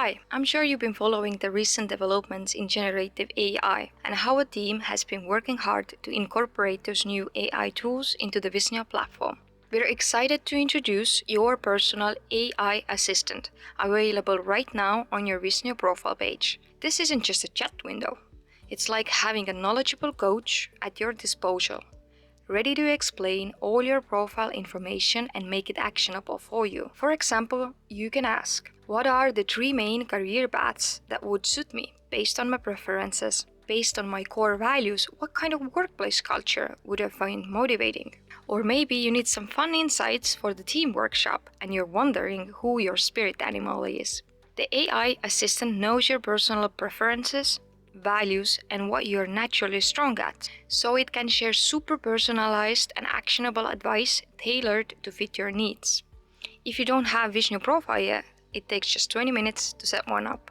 Hi, I'm sure you've been following the recent developments in generative AI and how a team has been working hard to incorporate those new AI tools into the Wisnio platform. We're excited to introduce your personal AI assistant, available right now on your Wisnio profile page. This isn't just a chat window. It's like having a knowledgeable coach at your disposal, ready to explain all your profile information and make it actionable for you. For example, you can ask, what are the 3 main career paths that would suit me based on my preferences? Based on my core values, what kind of workplace culture would I find motivating? Or maybe you need some fun insights for the team workshop and you're wondering who your spirit animal is. The AI assistant knows your personal preferences, values, and what you're naturally strong at, so it can share super personalized and actionable advice tailored to fit your needs. If you don't have Wisnio profile yet, it takes just 20 minutes to set one up.